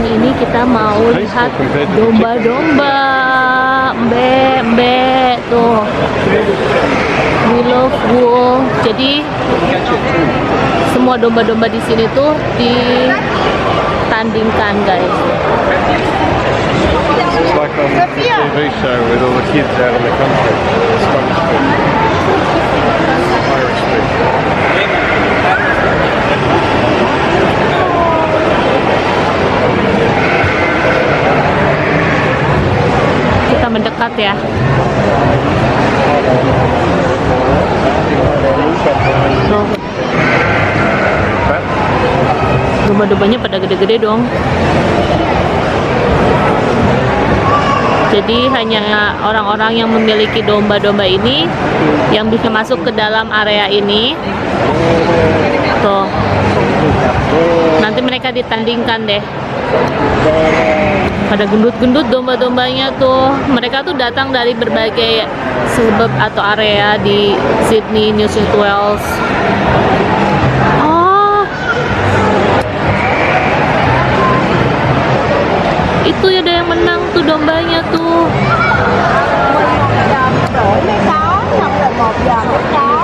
siang ini kita mau lihat domba-domba. Mbe tuh. We love wool. Jadi semua domba-domba di sini tuh ditandingkan, guys. It's like on the TV show with all the kids out in the country. Scottish food. Irish food. Kita mendekat ya. Tuh. Domba-dombanya pada gede-gede dong. Jadi hanya orang-orang yang memiliki domba-domba ini yang bisa masuk ke dalam area ini. Tuh. Nanti mereka ditandingkan deh. Pada gendut-gendut domba-dombanya tuh. Mereka tuh datang dari berbagai suburb atau area di Sydney, New South Wales. Itu ya, ada yang menang tuh dombanya tuh.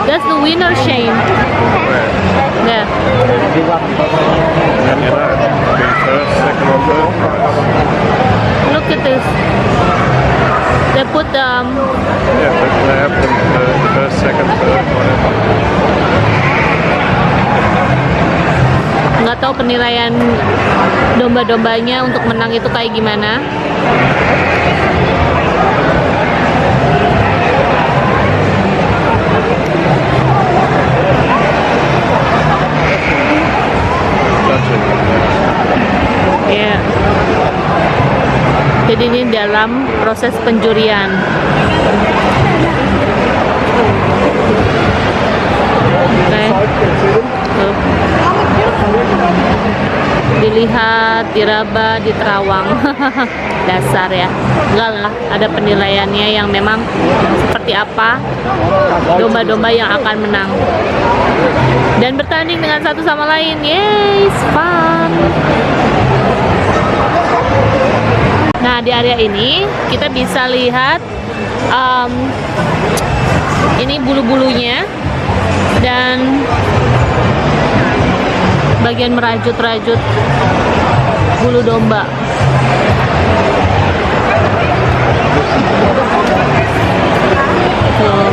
That's the winner, Shane. Yeah. First, second, or third prize. Look at this. They put Yeah, but they have the first, second, third, whatever. nggak tahu penilaian domba-dombanya untuk menang itu kayak gimana. Ya. Jadi ini dalam proses penjurian. Dilihat, diraba, diterawang. Dasar ya. Enggak lah, ada penilaiannya yang memang seperti apa domba-domba yang akan menang. Dan bertanding dengan satu sama lain. Yes, fun. Nah, di area ini kita bisa lihat ini bulu-bulunya dan bagian merajut-rajut bulu domba. Tuh.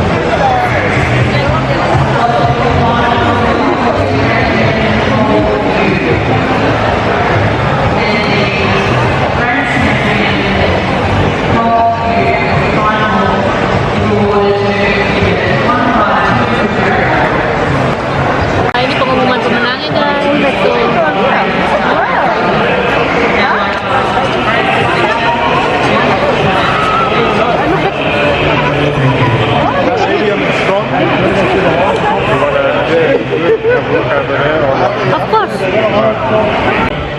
Ini pengumuman pemenangnya, guys. Betul. Of course.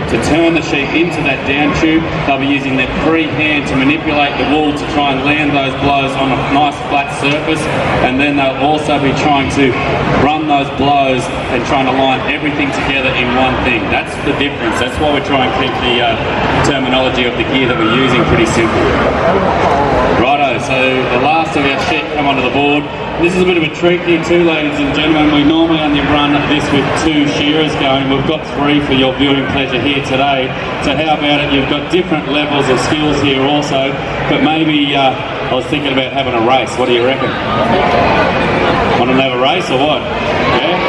To turn the sheep into that down tube, they'll be using their free hand to manipulate the wool to try and land those blows on a nice flat surface, and then they'll also be trying to run those blows and trying to line everything together in one thing. That's the difference. That's why we try and keep the terminology of the gear that we're using pretty simple. Righto, so the last of our sheep come onto the board. This is a bit of a treat here too, ladies and gentlemen. We normally only run this with 2 shearers going. We've got 3 for your viewing pleasure here today. So how about it? You've got different levels of skills here also, but maybe I was thinking about having a race. What do you reckon? Want to have a race or what? Yeah?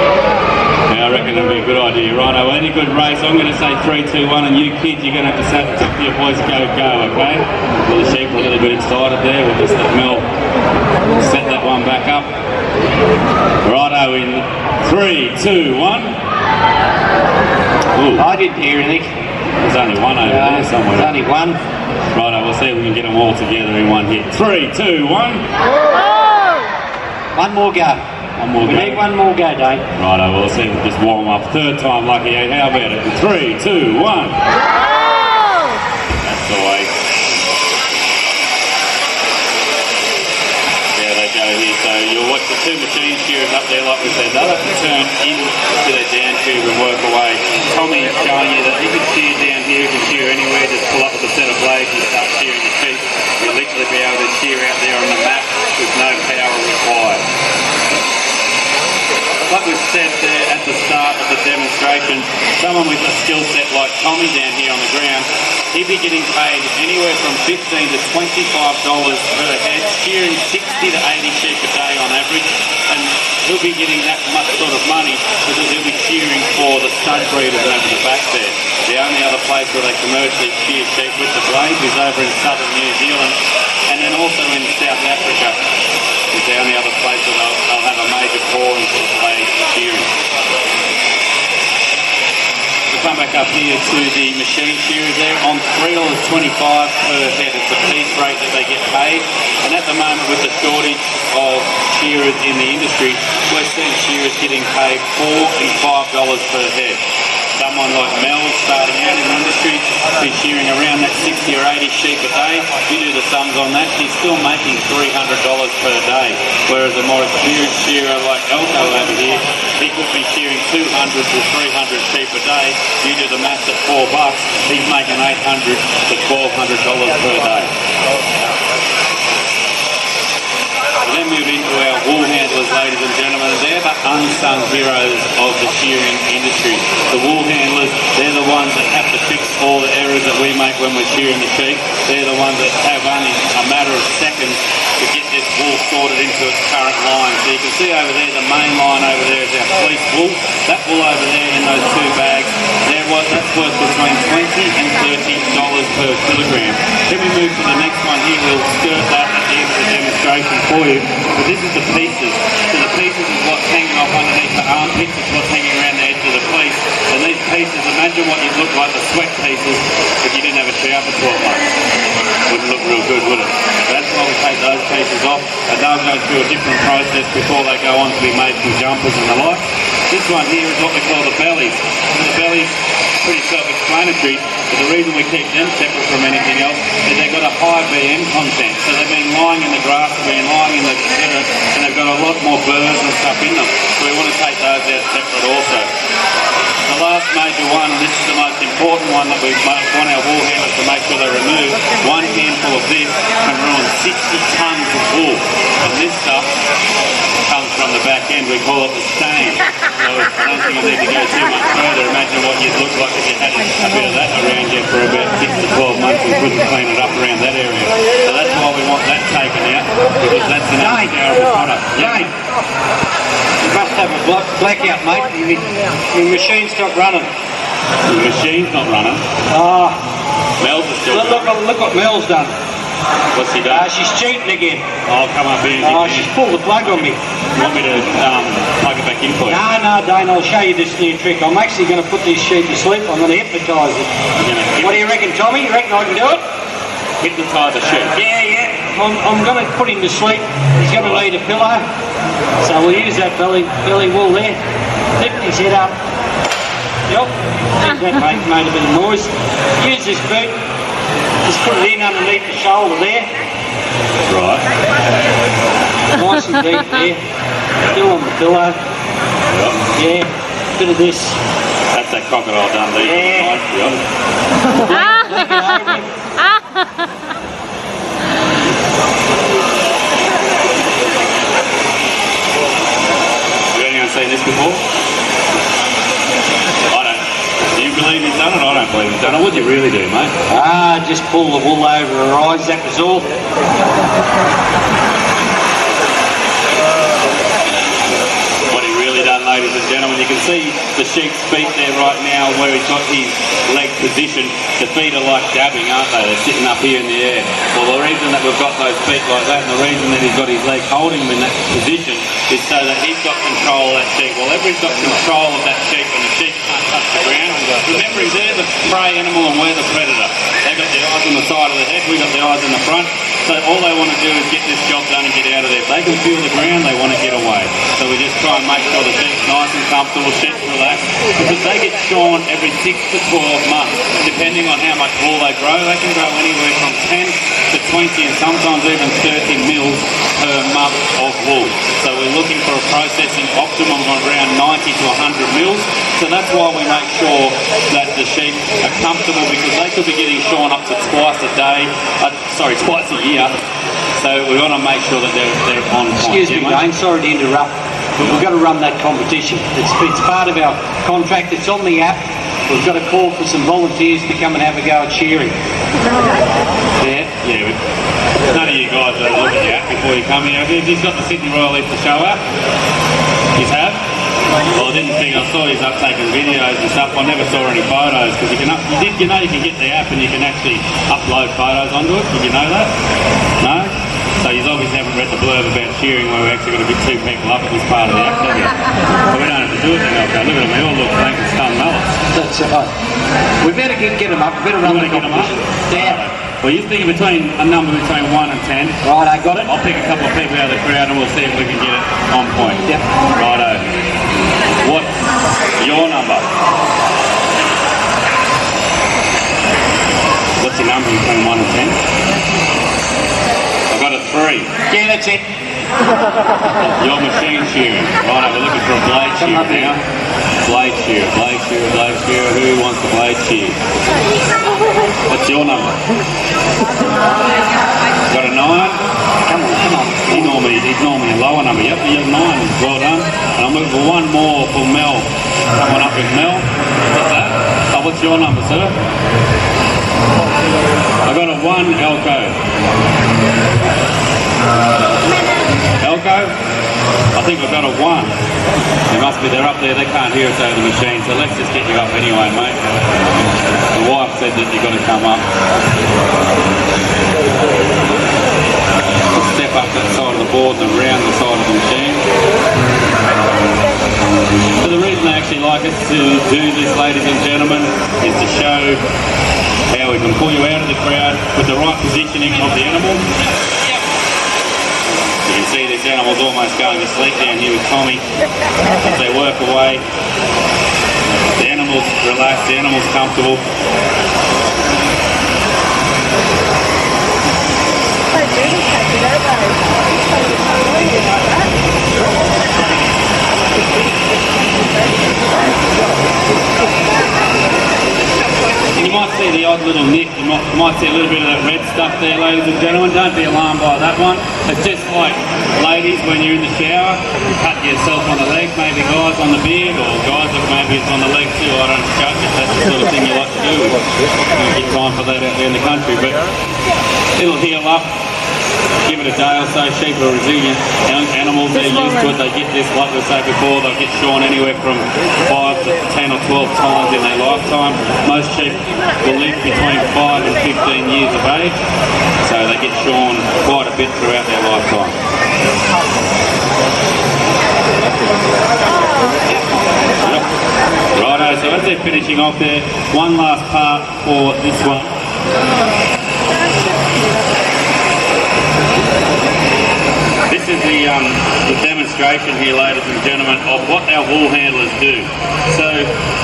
Yeah, I reckon it'll be a good idea. Righto, any good race, I'm going to say 3, 2, 1, and you kids, you're going to have to say to your boys, go, okay? Well, the sheep are a little bit excited there. We'll just let Mel set that one back up. Righto, in 3, 2, 1. Ooh. I didn't hear anything. There's only one over there somewhere. There's only one. Righto, we'll see if we can get them all together in one hit. 3, 2, 1. One more go. One more We go. need one more go, Dave. Righto, we'll see if we just warm up. Third time lucky, eh? How about it? 3, 2, 1. That's the way. There they go here. So you'll watch the 2 machine shearers up there, like we said. They'll have to turn into their down tube and work away. Tommy is showing you that he can shear down here, he can shear anywhere, just pull up with a set of blades and start shearing the sheep. You'll literally be able to shear out there on the map with no power required. Like we've said there at the start of the demonstration, someone with a skill set like Tommy down here on the ground, he'd be getting paid anywhere from $15 to $25 per head, shearing 60 to 80 sheep a day on average, and he'll be getting that much sort of money because he'll be shearing for the stud breeders over the back there. The only other place where they commercially shear sheep with the blades is over in southern New Zealand, and then also in South Africa. Is the only other place where they'll have a major pouring for blade shearing. We'll come back up here to the machine shearers there on $3.25 per head. It's the piece rate that they get paid. And at the moment, with the shortage of shearers in the industry, we're seeing shearers getting paid $4 and $5 per head. Someone like Mel starting out in the industry, he's shearing around that 60 or 80 sheep a day. You do the sums on that, he's still making $300 per day. Whereas a more experienced shearer like Elko over here, he could be shearing 200 to 300 sheep a day. You do the maths at $4, he's making $800 to $1,200 per day. We'll then move into our wool handlers, ladies and gentlemen. They're the unsung heroes of the shearing industry. The wool handlers, they're the ones that have to fix all the errors that we make when we're shearing the sheep. They're the ones that have only a matter of seconds to get this wool sorted into its current line. So you can see over there, the main line over there is our fleece wool. That wool over there in those two bags, that's worth between $20 and $30 per kilogram. Then we move to the next one here. We'll skirt that at the end of the demonstration for you. But this is the pieces. So the pieces is what's hanging off underneath the armpits. It's what's hanging around the edge of the fleece. And these pieces, imagine what you'd look like, the sweat pieces, if you didn't have a shower for 12 months. Wouldn't look real good, would it? So that's why we take those pieces off, and they'll go through a different process before they go on to be made from jumpers and the like. This one here is what we call the bellies. And the bellies, pretty self-explanatory, but the reason we keep them separate from anything else is they've got a high BM content. So they've been lying in the grass, they've been lying in the dirt, and they've got a lot more burrs and stuff in them. So we want to take those out separate also. The last major one, and this is the most important one that we want our wool handlers to make sure they remove, one handful of this can ruin 60 tonnes of wool. And this stuff comes from the back end, we call it the stain. So I don't think you need to go too much further. Imagine what you'd look like if you had a bit of that around you for about 6 to 12 months and couldn't clean it up around that area. So that's why we want that taken out, because that's an undesirable product. Jane, you must have a blackout, mate. Your machine's not running. The machine's not running. Mel's is still Look what Mel's done. What's he done? She's cheating again. I'll come up here. She's pulled the plug on me. You want me to plug it back in for you? No, Dane, I'll show you this new trick. I'm actually going to put this sheep to sleep. I'm going to hypnotise it. What do you reckon, Tommy? You reckon I can do it? Hypnotise the sheep? Yeah. I'm going to put him to sleep. He's going to need a pillow. So we'll use that belly wool there. Lift his head up. Yep. That made a bit of noise. Use this boot. Just put it in underneath the shoulder there. Right. Nice and deep there. Still on the pillow. Yep. Yeah. Bit of this. That's that crocodile Dundee. Yeah. Yep. Have anyone seen this before? I don't. Do you believe he's done it? I don't believe he's done it. What'd you really do, mate? Just pull the wool over her eyes, that was all. What he really done, ladies and gentlemen, you can see the sheep's feet there right now where he's got his leg positioned. The feet are like dabbing, aren't they? They're sitting up here in the air. Well, the reason that we've got those feet like that and the reason that he's got his leg holding him in that position is so that he's got control of that sheep. Well, he's got control of that sheep and the sheep can't touch the ground. Remember, they're the prey animal and we're the predator. They've got their eyes on the side of the head. back, we got the eyes in the front. So all they want to do is get this job done and get out of there. If they can feel the ground, they want to get away. So we just try and make sure the sheep's nice and comfortable, sheep's relaxed. Because they get shorn every 6 to 12 months. Depending on how much wool they grow, they can grow anywhere from 10 to 20 and sometimes even 30 mils per month of wool. So we're looking for a processing optimum of around 90 to 100 mils. So that's why we make sure that the sheep are comfortable, because they could be getting shorn up to twice a year. So we want to make sure that they're on point. Excuse me, Dane, sorry to interrupt, but we've got to run that competition. It's part of our contract. It's on the app. We've got to call for some volunteers to come and have a go at shearing. Yeah. None of you guys are looking at the app before you come here. Have you got the Sydney Royal Leaf to show up? You have? Well, I didn't think. I saw you up taking videos and stuff. I never saw any photos, because you can get the app and you can actually upload photos onto it. Did you know that? No? So you obviously haven't read the blurb about shearing, where we're actually going to be 2 people up at this part of the app, have you? But we don't have to do it then, okay? Look at them, they all look blank and stun mallets. That's right. We better get them up. We better run the competition. Yeah. Well, you're thinking between a number between 1 and 10. Right, I got it. I'll pick a couple of people out of the crowd and we'll see if we can get it on point. Yep. Righto. What's your number? What's your number between 1 and 10? I've got a 3. Yeah, that's it. Your machine shearing. Righto, we're looking for a blade shear now. Blade shear. Who wants the blade shear? What's your number? Got a 9? Come on. He's normally a lower number. Yep, you have 9. Well done. And I'm looking for one more for Mel. Someone up with Mel. What's that? Oh, what's your number, sir? I got a 1 Elko. Elko? I think I've got a 1. They're up there, they can't hear us over the machine, so let's just get you up anyway, mate. The wife said that you've got to come up. Step up that side of the board and around the side of the machine. So the reason they actually like us to do this, ladies and gentlemen, is to show how we can pull you out of the crowd with the right positioning of the animal. You can see this animal's almost going to sleep down here with Tommy as they work away. The animal's relaxed, the animal's comfortable. And you might see the odd little nick, you might see a little bit of that red stuff there, ladies and gentlemen. Don't be alarmed by that one. It's just like, ladies, when you're in the shower, you cut yourself on the leg, maybe guys on the beard, or guys that maybe it's on the leg too. I don't judge if that's the sort of thing you like to do. You don't get time for that out there in the country, but it'll heal up. Give it a day or so. Sheep are resilient animals, they're used to it. They get this, like we said before, they'll get shorn anywhere from 5 to 10 or 12 times in their lifetime. Most sheep will live between 5 and 15 years of age, so they get shorn quite a bit throughout their lifetime. Yep. Righto, so as they're finishing off there, one last part for this one. This is the demonstration here, ladies and gentlemen, of what our wool handlers do. So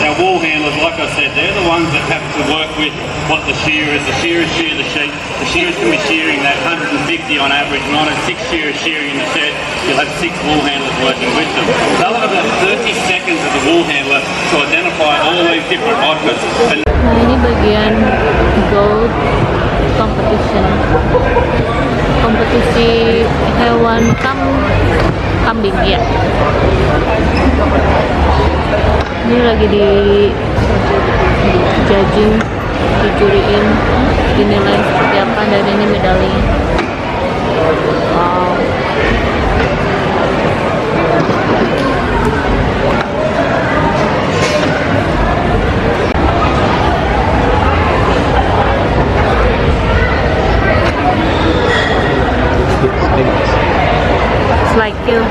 our wool handlers, like I said, they're the ones that have to work with what the shearers shear the sheep. The shearers can be shearing that 150 on average, and on a 6 shearers shearing in the shed, you'll have 6 wool handlers working with them. They'll have about 30 seconds of the wool handler to identify all these different oddments. Nah, ini bagian goat competition. Kompetisi hewan kambing ya. Ini lagi di judging, dijuriin, dinilai seperti apa, dan ini medalinya. Wow. It's like you.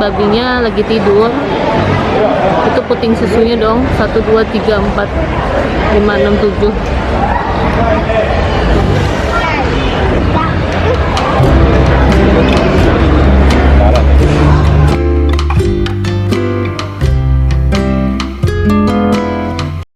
babinya lagi tidur. Itu puting susunya dong. 1, 2, 3, 4, 5, 6, 7.